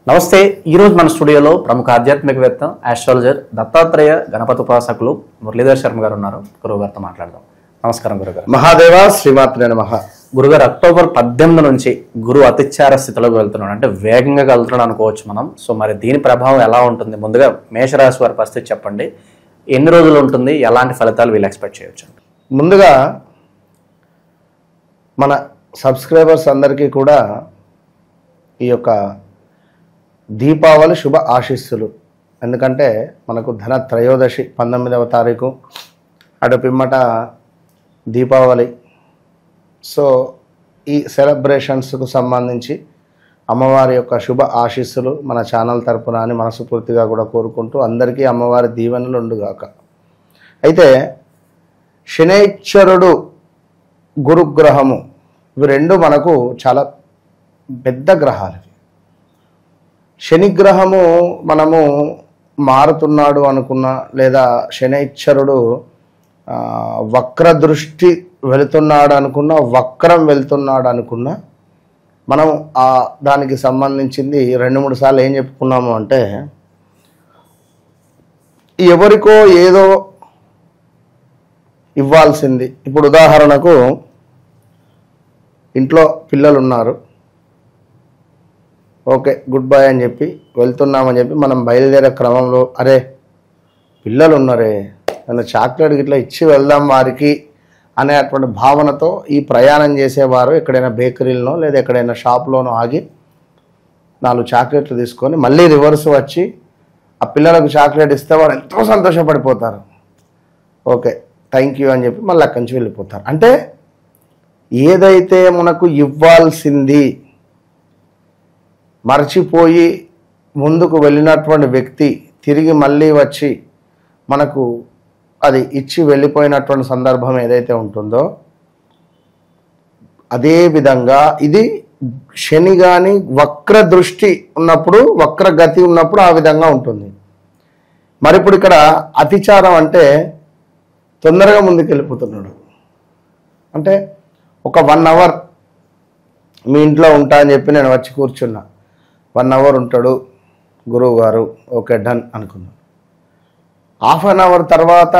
నమస్తే. ఈరోజు మన స్టూడియోలో ప్రముఖ ఆధ్యాత్మికవేత్త ఆస్ట్రాలజర్ దత్తాత్రేయ గణపతి ఉపాసకులు మురళీధర్ శర్మ గారు ఉన్నారు. గురువు గారితో మాట్లాడదాం. నమస్కారం గురుగారు. మహాదేవ శ్రీమాత్రే నమః. గురుగారు, అక్టోబర్ 18 నుంచి గురువు అతిచార స్థితిలోకి వెళ్తున్నాడు, అంటే వేగంగా వెళ్తున్నాడు అనుకోవచ్చు మనం. సో మరి దీని ప్రభావం ఎలా ఉంటుంది? ముందుగా మేషరాశి వారి పరిస్థితి చెప్పండి. ఎన్ని రోజులు ఉంటుంది? ఎలాంటి ఫలితాలు వీళ్ళు ఎక్స్పెక్ట్ చేయొచ్చు? ముందుగా మన సబ్స్క్రైబర్స్ అందరికీ కూడా ఈ యొక్క దీపావళి శుభ ఆశీస్సులు. ఎందుకంటే మనకు ధన త్రయోదశి 19వ తారీఖు, అటు పిమ్మట దీపావళి. సో ఈ సెలబ్రేషన్స్కు సంబంధించి అమ్మవారి యొక్క శుభ ఆశీస్సులు మన ఛానల్ తరపున అని మనస్ఫూర్తిగా కూడా కోరుకుంటూ అందరికీ అమ్మవారి దీవెనలు ఉండుగాక. అయితే శనైశ్వరుడు, గురుగ్రహము, ఇవి రెండు మనకు చాలా పెద్ద గ్రహాలు. శనిగ్రహము మనము మారుతున్నాడు అనుకున్నా, లేదా శనైశ్వరుడు వక్ర దృష్టి వెళుతున్నాడు అనుకున్నా, వక్రం వెళ్తున్నాడు అనుకున్నా, మనం దానికి సంబంధించింది 2-3 సార్లు ఏం చెప్పుకున్నాము అంటే, ఎవరికో ఏదో ఇవ్వాల్సింది. ఇప్పుడు ఉదాహరణకు ఇంట్లో పిల్లలు ఉన్నారు, ఓకే గుడ్ బై అని చెప్పి వెళ్తున్నామని చెప్పి మనం బయలుదేరే క్రమంలో, అరే పిల్లలు ఉన్నారే, నన్ను చాక్లెట్ గిట్లా ఇచ్చి వెళ్దాం వారికి అనేటువంటి భావనతో ఈ ప్రయాణం చేసేవారు ఎక్కడైనా బేకరీలోనో లేదా ఎక్కడైనా షాప్లోనో ఆగి 4 చాక్లెట్లు తీసుకొని మళ్ళీ రివర్స్ వచ్చి ఆ పిల్లలకు చాక్లెట్ ఇస్తే వారు ఎంతో సంతోషపడిపోతారు. ఓకే థ్యాంక్ యూ అని చెప్పి మళ్ళీ అక్కడి నుంచి వెళ్ళిపోతారు. అంటే ఏదైతే మనకు ఇవ్వాల్సింది మర్చిపోయి ముందుకు వెళ్ళినటువంటి వ్యక్తి తిరిగి మళ్ళీ వచ్చి మనకు అది ఇచ్చి వెళ్ళిపోయినటువంటి సందర్భం ఏదైతే ఉంటుందో, అదే విధంగా ఇది శని కానీ వక్ర దృష్టి ఉన్నప్పుడు, వక్ర గతి ఉన్నప్పుడు ఆ విధంగా ఉంటుంది. మరి ఇప్పుడు ఇక్కడ అతిచారం అంటే తొందరగా ముందుకు వెళ్ళిపోతున్నాడు. అంటే ఒక 1 అవర్ మీ ఇంట్లో ఉంటా అని చెప్పి నేను వచ్చి కూర్చున్నా, 1 అవర్ ఉంటాడు గురువు గారు, ఓకే డన్ అనుకున్నాను. హాఫ్ అన్ అవర్ తర్వాత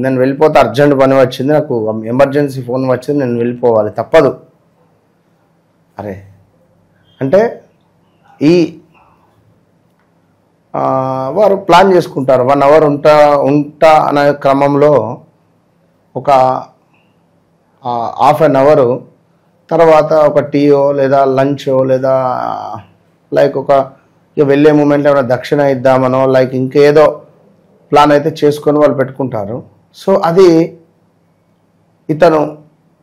నేను వెళ్ళిపోతే, అర్జెంట్ పని వచ్చింది, నాకు ఎమర్జెన్సీ ఫోన్ వచ్చింది, నేను వెళ్ళిపోవాలి తప్పదు. అరే అంటే ఈ వారు ప్లాన్ చేసుకుంటారు. 1 అవర్ ఉంటా అనే క్రమంలో ఒక హాఫ్ అన్ అవరు తర్వాత ఒక టీయో లేదా లంచో లేదా లైక్ ఒక వెళ్ళే మూమెంట్లో ఏమైనా దక్షిణ ఇద్దామనో లైక్ ఇంకేదో ప్లాన్ అయితే చేసుకొని వాళ్ళు పెట్టుకుంటారు. సో అది ఇతను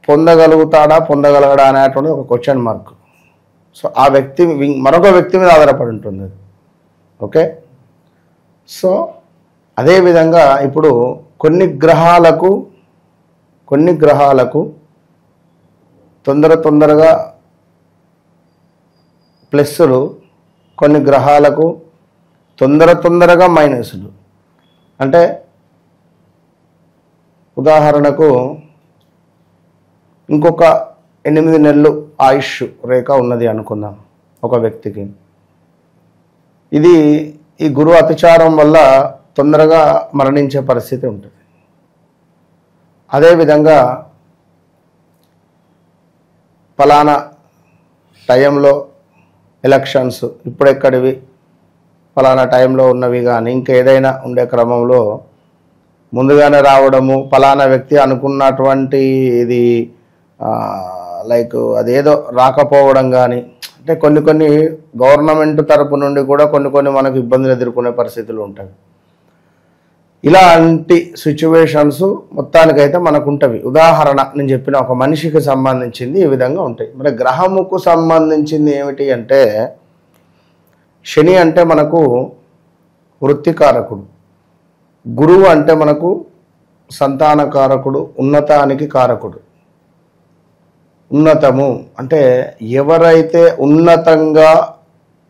పొందగలగడా అనేటువంటి ఒక క్వశ్చన్ మార్క్. సో ఆ వ్యక్తి మరొక వ్యక్తి మీద ఆధారపడి ఉంటుంది అది. ఓకే, సో అదేవిధంగా ఇప్పుడు కొన్ని గ్రహాలకు తొందరగా ప్లస్సులు, కొన్ని గ్రహాలకు తొందరగా మైనస్లు. అంటే ఉదాహరణకు ఇంకొక 8 నెలలు ఆయుష్ రేఖ ఉన్నది అనుకుందాం ఒక వ్యక్తికి. ఇది ఈ గురు అతిచారం వల్ల తొందరగా మరణించే పరిస్థితి ఉంటుంది. అదేవిధంగా ఫలానా టైంలో ఎలక్షన్స్ ఇప్పుడెక్కడివి, ఫలానా టైంలో ఉన్నవి కానీ ఇంకేదైనా ఉండే క్రమంలో ముందుగానే రావడము, ఫలానా వ్యక్తి అనుకున్నటువంటి ఇది లైక్ అదేదో రాకపోవడం కానీ, అంటే కొన్ని గవర్నమెంట్ తరపు నుండి కూడా కొన్ని మనకు ఇబ్బందులు ఎదుర్కొనే పరిస్థితులు ఉంటాయి. ఇలాంటి సిచ్యువేషన్స్ మొత్తానికైతే మనకు ఉంటవి. ఉదాహరణ నేను చెప్పిన ఒక మనిషికి సంబంధించింది ఈ విధంగా ఉంటాయి. మరి గ్రహముకు సంబంధించింది ఏమిటి అంటే, శని అంటే మనకు వృత్తికారకుడు, గురువు అంటే మనకు సంతానకారకుడు, ఉన్నతానికి కారకుడు. ఉన్నతము అంటే ఎవరైతే ఉన్నతంగా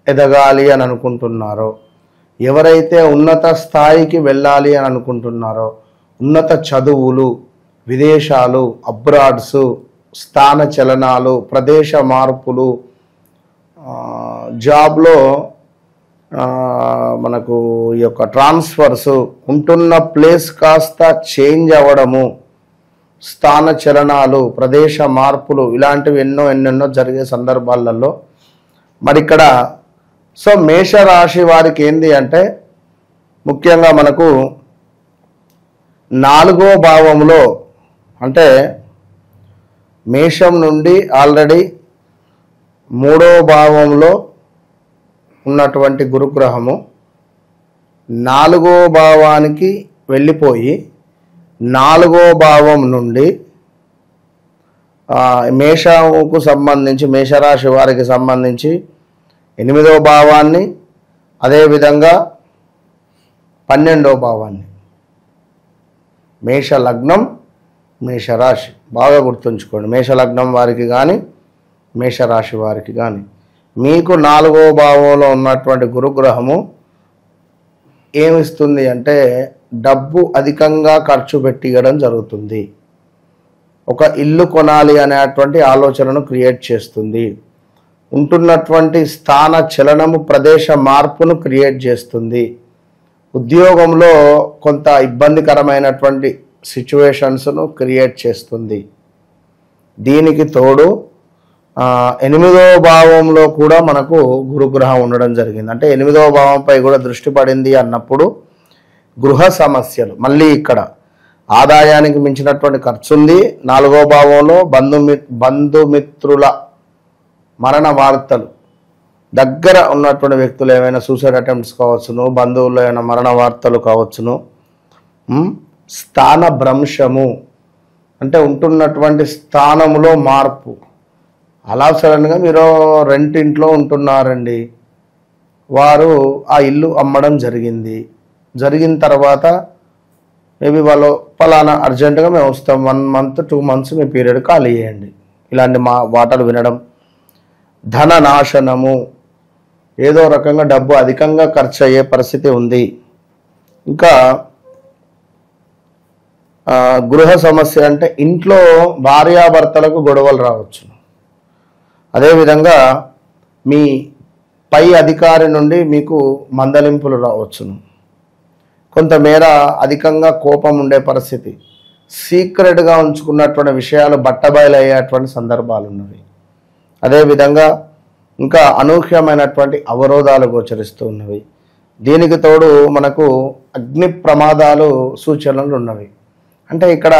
ఎదగాలి అని అనుకుంటున్నారో, ఎవరైతే ఉన్నత స్థాయికి వెళ్ళాలి అని అనుకుంటున్నారో, ఉన్నత చదువులు, విదేశాలు, అబ్రాడ్స్, స్థాన చలనాలు, ప్రదేశ మార్పులు, జాబ్లో మనకు ఈ యొక్క ట్రాన్స్ఫర్స్ ఉంటున్న ప్లేస్ కాస్త చేంజ్ అవ్వడము, స్థాన చలనాలు, ప్రదేశ మార్పులు ఇలాంటివి ఎన్నెన్నో జరిగే సందర్భాలలో మరి ఇక్కడ సో మేషరాశి వారికి ఏంది అంటే ముఖ్యంగా మనకు 4వ భావంలో అంటే మేషం నుండి ఆల్రెడీ 3వ భావంలో ఉన్నటువంటి గురుగ్రహము 4వ భావానికి వెళ్ళిపోయి 4వ భావం నుండి మేషముకు సంబంధించి మేషరాశి వారికి సంబంధించి 8వ భావాన్ని, అదేవిధంగా 12వ భావాన్ని, మేష లగ్నం మేషరాశి బాగా గుర్తుంచుకోండి. మేష లగ్నం వారికి కానీ మేషరాశి వారికి కానీ మీకు 4వ భావంలో ఉన్నటువంటి గురుగ్రహము ఏమిస్తుంది అంటే డబ్బు అధికంగా ఖర్చు పెట్టియడం జరుగుతుంది. ఒక ఇల్లు కొనాలి అనేటువంటి ఆలోచనను క్రియేట్ చేస్తుంది. ఉంటున్నటువంటి స్థాన చలనము, ప్రదేశ మార్పును క్రియేట్ చేస్తుంది. ఉద్యోగంలో కొంత ఇబ్బందికరమైనటువంటి సిచ్యువేషన్స్ను క్రియేట్ చేస్తుంది. దీనికి తోడు 8వ భావంలో కూడా మనకు గురుగ్రహం ఉండడం జరిగింది. అంటే 8వ భావంపై కూడా దృష్టి పడింది అన్నప్పుడు గృహ సమస్యలు, మళ్ళీ ఇక్కడ ఆదాయానికి మించినటువంటి ఖర్చు ఉంది. 4వ భావంలో బంధుమిత్రుల మరణ వార్తలు, దగ్గర ఉన్నటువంటి వ్యక్తులు ఏమైనా సూసైడ్ అటెంప్ట్స్ కావచ్చును, బంధువులు ఏమైనా మరణ వార్తలు కావచ్చును. స్థాన భ్రంశము అంటే ఉంటున్నటువంటి స్థానములో మార్పు. అలా సడన్గా మీరు రెంట్ ఇంట్లో ఉంటున్నారండి, వారు ఆ ఇల్లు అమ్మడం జరిగిన తర్వాత మేబీ వాళ్ళు ఫలానా అర్జెంటుగా మేము వస్తాం, 1 month 2 months మీ పీరియడ్ ఖాళీ చేయండి, ఇలాంటి వాటలు వినడం. ధన నాశనము, ఏదో రకంగా డబ్బు అధికంగా ఖర్చు అయ్యే పరిస్థితి ఉంది. ఇంకా గృహ సమస్య అంటే ఇంట్లో భార్యాభర్తలకు గొడవలు రావచ్చు. అదేవిధంగా మీ పై అధికారి నుండి మీకు మందలింపులు రావచ్చును. కొంతమేర అధికంగా కోపం ఉండే పరిస్థితి, సీక్రెట్గా ఉంచుకున్నటువంటి విషయాలు బట్టబయలు అయ్యేటువంటి సందర్భాలు ఉన్నవి. అదేవిధంగా ఇంకా అనూహ్యమైనటువంటి అవరోధాలు గోచరిస్తూ ఉన్నవి. దీనికి తోడు మనకు అగ్ని ప్రమాదాలు సూచనలు ఉన్నవి. అంటే ఇక్కడ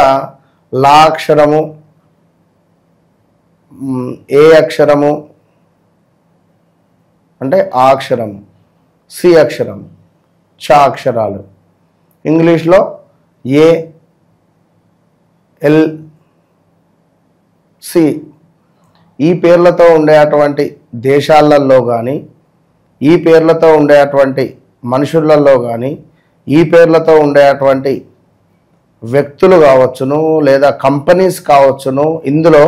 లా అక్షరము, ఏ అక్షరము అంటే ఆ అక్షరము, సి అక్షరము, చ అక్షరాలు, ఇంగ్లీష్లో ఏ, ఎల్, సి ఈ పేర్లతో ఉండేటువంటి దేశాలలో కానీ, ఈ పేర్లతో ఉండేటువంటి మనుషులలో కానీ, ఈ పేర్లతో ఉండేటువంటి వ్యక్తులు కావచ్చును లేదా కంపెనీస్ కావచ్చును. ఇందులో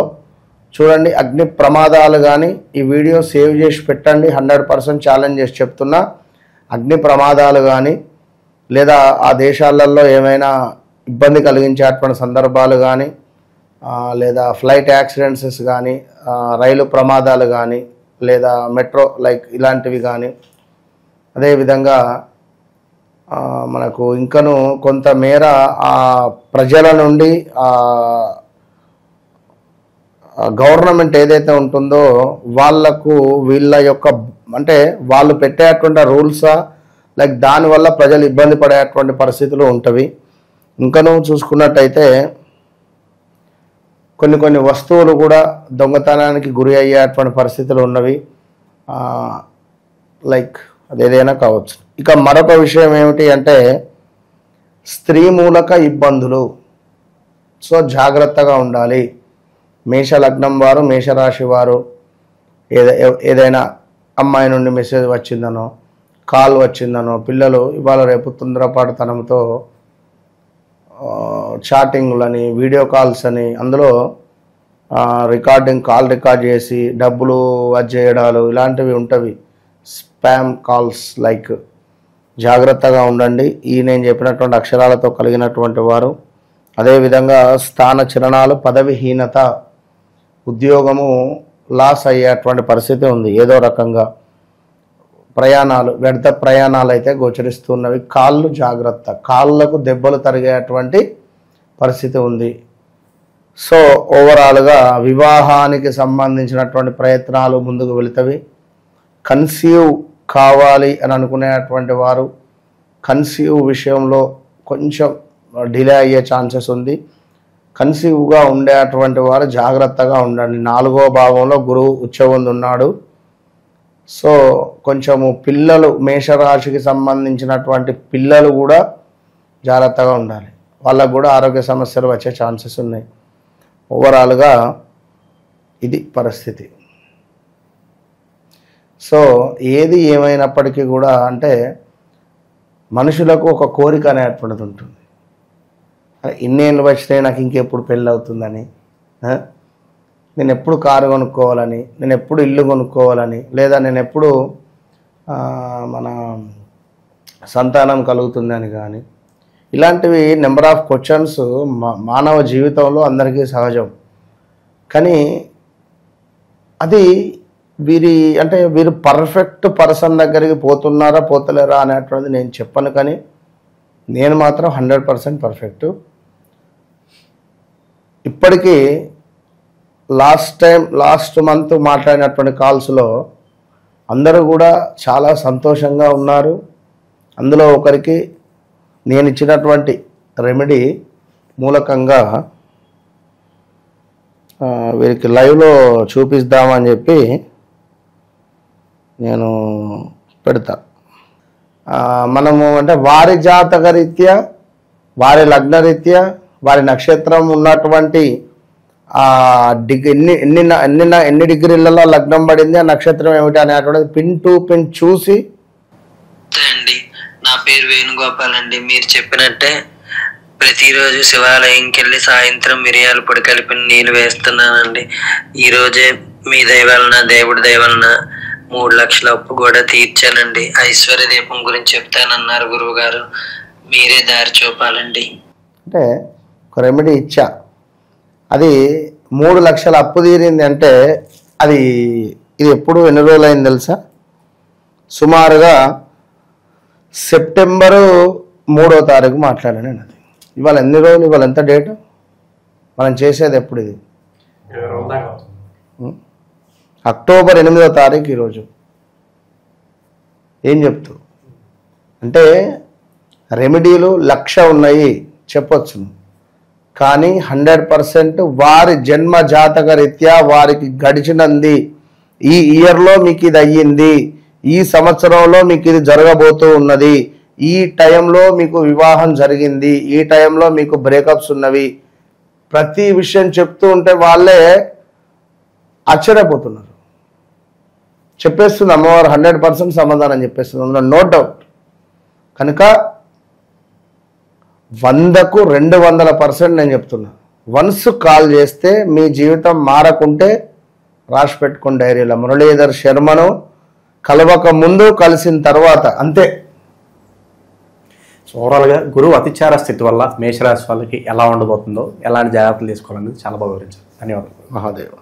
చూడండి అగ్ని ప్రమాదాలు కానీ, ఈ వీడియో సేవ్ చేసి పెట్టండి, 100% ఛాలెంజ్ చేసి చెప్తున్నా. అగ్ని ప్రమాదాలు కానీ లేదా ఆ దేశాలలో ఏమైనా ఇబ్బంది కలిగించేటువంటి సందర్భాలు కానీ, లేదా ఫ్లైట్ యాక్సిడెంట్స్ కానీ, రైలు ప్రమాదాలు కానీ, లేదా మెట్రో లైక్ ఇలాంటివి కానీ, అదేవిధంగా మనకు ఇంకను కొంతమేర ఆ ప్రజల నుండి గవర్నమెంట్ ఏదైతే ఉంటుందో వాళ్లకు వీళ్ళ యొక్క అంటే వాళ్ళు పెట్టేటువంటి రూల్సా లైక్ దానివల్ల ప్రజలు ఇబ్బంది పడేటువంటి పరిస్థితులు ఉంటవి. ఇంకను చూసుకున్నట్టయితే కొన్ని వస్తువులు కూడా దొంగతనానికి గురి అయ్యేటువంటి పరిస్థితులు ఉన్నవి. లైక్ అదేదైనా కావచ్చు. ఇక మరొక విషయం ఏమిటి అంటే స్త్రీ మూలక ఇబ్బందులు. సో జాగ్రత్తగా ఉండాలి. మేష లగ్నం వారు, మేషరాశి వారు ఏదైనా అమ్మాయి నుండి మెసేజ్ వచ్చిందనో, కాల్ వచ్చిందనో, పిల్లలు ఇవాళ రేపు తొందరపాటుతనంతో చాటింగ్లని, వీడియో కాల్స్ అని, అందులో కాల్ రికార్డ్ చేసి డబ్బులు వచ్చేయడాలు ఇలాంటివి ఉంటవి. స్పామ్ కాల్స్ లైక్ జాగ్రత్తగా ఉండండి. ఈ నేను చెప్పినటువంటి అక్షరాలతో కలిగినటువంటి వారు. అదేవిధంగా స్థాన చలనాలు, పదవిహీనత, ఉద్యోగము లాస్ అయ్యేటువంటి పరిస్థితి ఉంది. ఏదో రకంగా ప్రయాణాలు, వ్యర్థ ప్రయాణాలు అయితే గోచరిస్తున్నవి. కాళ్ళు జాగ్రత్త, కాళ్ళకు దెబ్బలు తరిగేటువంటి పరిస్థితి ఉంది. సో ఓవరాల్గా వివాహానికి సంబంధించినటువంటి ప్రయత్నాలు ముందుకు వెళుతవి. కన్సీవ్ కావాలి అని అనుకునేటువంటి వారు కన్సీవ్ విషయంలో కొంచెం డిలే అయ్యే ఛాన్సెస్ ఉంది. కన్సీవ్గా ఉండేటువంటి వారు జాగ్రత్తగా ఉండండి. 4వ భావంలో గురువు ఉచ్చబొంది ఉన్నాడు. సో కొంచెము పిల్లలు, మేషరాశికి సంబంధించినటువంటి పిల్లలు కూడా జాగ్రత్తగా ఉండాలి. వాళ్ళకు కూడా ఆరోగ్య సమస్యలు వచ్చే ఛాన్సెస్ ఉన్నాయి. ఓవరాల్గా ఇది పరిస్థితి. సో ఏది ఏమైనప్పటికీ కూడా అంటే మనుషులకు ఒక కోరిక అనేటువంటిది ఉంటుంది. ఇన్నేళ్ళు వచ్చినాయి నాకు ఇంకెప్పుడు పెళ్ళి అవుతుందని, నేను ఎప్పుడు కారు కొనుక్కోవాలని, నేను ఎప్పుడు ఇల్లు కొనుక్కోవాలని, లేదా నేను ఎప్పుడు మన సంతానం కలుగుతుందని కానీ, ఇలాంటివి నెంబర్ ఆఫ్ క్వశ్చన్స్ మానవ జీవితంలో అందరికీ సహజం. కానీ అది వీరు పర్ఫెక్ట్ పర్సన్ దగ్గరికి పోతున్నారా పోతలేరా అనేటువంటిది నేను చెప్పను. కానీ నేను మాత్రం 100% పర్ఫెక్ట్. ఇప్పటికీ లాస్ట్ మంత్ మాట్లాడినటువంటి కాల్స్లో అందరూ కూడా చాలా సంతోషంగా ఉన్నారు. అందులో ఒకరికి నేను ఇచ్చినటువంటి రెమెడీ మూలకంగా వీరికి లైవ్లో చూపిద్దామని చెప్పి నేను పెడతా. మనము అంటే వారి జాతక రీత్యా, వారి లగ్నరీత్యా, వారి నక్షత్రం ఉన్నటువంటి ఎన్ని డిగ్రీలలో లగ్నం పడింది, ఆ నక్షత్రం ఏమిటి అనేటువంటిది పిన్ టు పిన్ చూసి. అండి, నా పేరు వేణుగోపాల్ అండి. మీరు చెప్పినట్టే ప్రతిరోజు శివాలయంకి వెళ్ళి సాయంత్రం మిరియాల పొడి కలిపిన నీళ్ళు వేస్తున్నానండి. ఈ రోజే మీ దయ వలన, దేవుడి దయ వలన 3 లక్షల అప్పు కూడా తీర్చానండి. ఐశ్వర్య దీపం గురించి చెప్తానన్నారు గురువు గారు, మీరే దారి చూపాలండి. అంటే ఒక రెమెడీ ఇచ్చా, అది 3 లక్షల అప్పు తీరింది అంటే ఇది ఎప్పుడు ఎన్ని రోజులు అయింది తెలుసా? సుమారుగా సెప్టెంబరు 3వ తారీఖు మాట్లాడాను నేను. అది ఇవాళ ఎన్ని రోజులు, ఇవాళ ఎంత డేటు, మనం చేసేది ఎప్పుడు? ఇది అక్టోబర్ 8వ తారీఖు ఈరోజు. ఏం చెప్తూ అంటే రెమెడీలు 1,00,000 ఉన్నాయి చెప్పొచ్చు. కానీ 100% వారి జన్మ జాతక రీత్యా వారికి గడిచినంది, ఈ ఇయర్లో మీకు ఇది అయ్యింది, ఈ సంవత్సరంలో మీకు ఇది జరగబోతూ ఉన్నది, ఈ టైంలో మీకు వివాహం జరిగింది, ఈ టైంలో మీకు బ్రేకప్స్ ఉన్నవి, ప్రతి విషయం చెప్తూ ఉంటే వాళ్ళే ఆశ్చర్యపోతున్నారు. చెప్పేస్తుంది అమ్మవారు, 100% సమాధానం చెప్పేస్తుంది, అందులో నో డౌట్. కనుక 100కు 200% నేను చెప్తున్నా. వన్స్ కాల్ చేస్తే మీ జీవితం మారకుంటే రాసి పెట్టుకుని డైరీలో, మురళీధర్ శర్మను కలవక ముందు, కలిసిన తర్వాత అంతే. ఓవరాల్గా గురువు అతిచార స్థితి వల్ల మేషరాశి వాళ్ళకి ఎలా ఉండబోతుందో, ఎలాంటి జాగ్రత్తలు తీసుకోవాలనేది చాలా బాగా వివరించారు. ధన్యవాదాలు. మహాదేవ్.